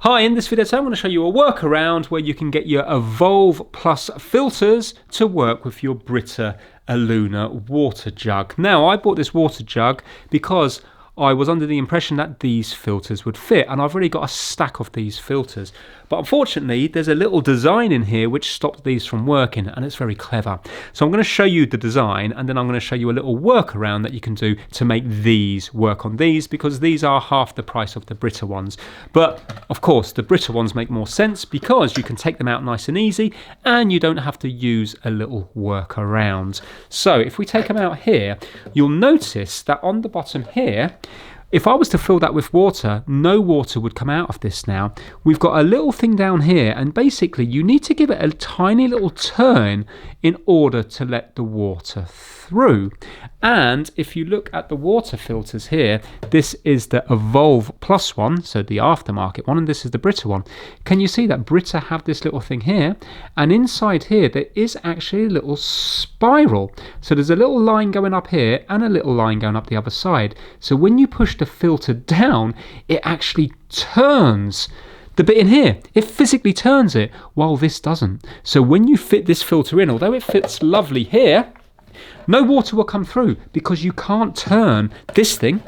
Hi, in this video today I'm going to show you a workaround where you can get your Evolve Plus filters to work with your Brita Aluna water jug. Now, I bought this water jug because I was under the impression that these filters would fit, and I've already got a stack of these filters. But unfortunately, there's a little design in here which stopped these from working, and it's very clever. So I'm going to show you the design, and then I'm going to show you a little workaround that you can do to make these work on these, because these are half the price of the Brita ones. But of course, the Brita ones make more sense because you can take them out nice and easy, and you don't have to use a little workaround. So if we take them out here, you'll notice that on the bottom here, if I was to fill that with water, no water would come out of this now. We've got a little thing down here, and basically you need to give it a tiny little turn in order to let the water through. And if you look at the water filters here, this is the Evolve Plus one, so the aftermarket one, and this is the Brita one. Can you see that Brita have this little thing here? And inside here, there is actually a little spiral. So there's a little line going up here and a little line going up the other side. So when you push the filter down, it actually turns the bit in here. It physically turns it, while this doesn't. So when you fit this filter in, although it fits lovely here, no water will come through because you can't turn this thing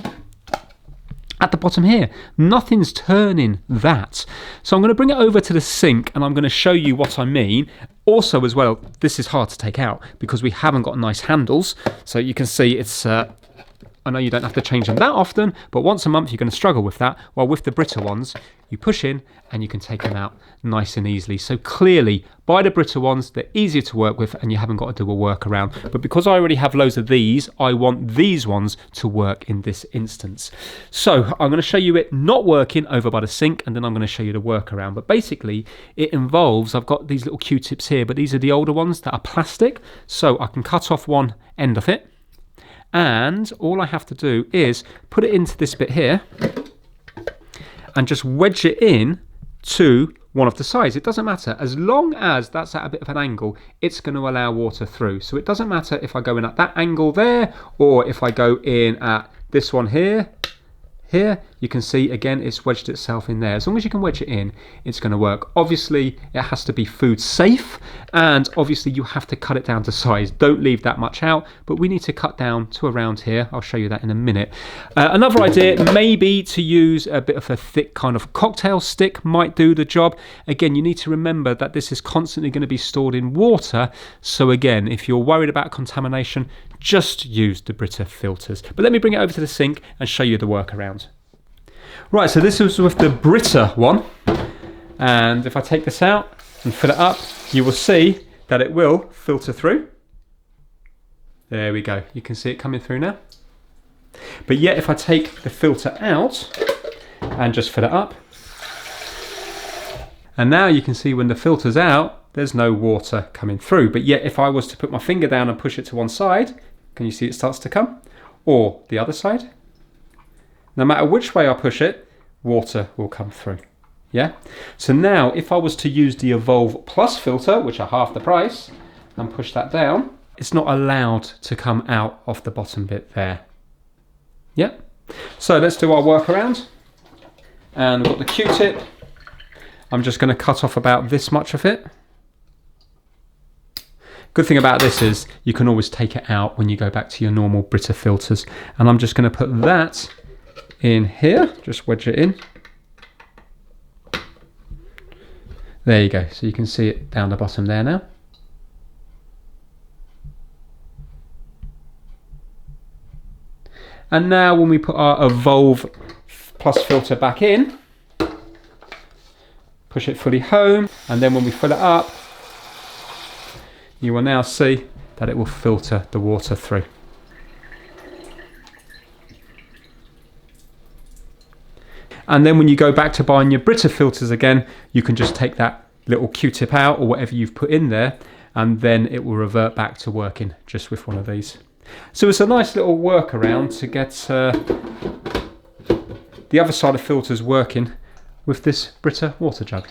at the bottom here. Nothing's turning that. So I'm going to bring it over to the sink and I'm going to show you what I mean. Also as well, this is hard to take out because we haven't got nice handles. So you can see it's I know you don't have to change them that often, but once a month you're going to struggle with that. While with the Brita ones, you push in and you can take them out nice and easily. So clearly, buy the Brita ones, they're easier to work with and you haven't got to do a workaround. But because I already have loads of these, I want these ones to work in this instance. So I'm going to show you it not working over by the sink, and then I'm going to show you the workaround. But basically, it involves, I've got these little Q-tips here, but these are the older ones that are plastic. So I can cut off one end of it. And all I have to do is put it into this bit here and just wedge it in to one of the sides. It doesn't matter. As long as that's at a bit of an angle, it's going to allow water through. So it doesn't matter if I go in at that angle there, or if I go in at this one here. Here, you can see, again, it's wedged itself in there. As long as you can wedge it in, it's going to work. Obviously, it has to be food safe, and obviously you have to cut it down to size. Don't leave that much out, but we need to cut down to around here. I'll show you that in a minute. Another idea, maybe to use a bit of a thick kind of cocktail stick might do the job. Again, you need to remember that this is constantly going to be stored in water. So again, if you're worried about contamination, just use the Brita filters. But let me bring it over to the sink and show you the workaround. Right, so this was with the Brita one, and if I take this out and fill it up, you will see that it will filter through. There we go, you can see it coming through now. But yet if I take the filter out and just fill it up, and now you can see when the filter's out, there's no water coming through. But yet if I was to put my finger down and push it to one side, can you see it starts to come? Or the other side? No matter which way I push it, water will come through. Yeah? So now, if I was to use the Evolve Plus filter, which are half the price, and push that down, it's not allowed to come out of the bottom bit there. Yeah? So let's do our workaround. And we've got the Q-tip. I'm just going to cut off about this much of it. Good thing about this is you can always take it out when you go back to your normal Brita filters. And I'm just going to put that in here, just wedge it in. There you go, so you can see it down the bottom there now. And now when we put our Evolve Plus filter back in, push it fully home, and then when we fill it up, you will now see that it will filter the water through. And then when you go back to buying your Brita filters again, you can just take that little Q-tip out or whatever you've put in there, and then it will revert back to working just with one of these. So it's a nice little workaround to get the other side of filters working with this Brita water jug.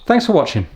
Thanks for watching.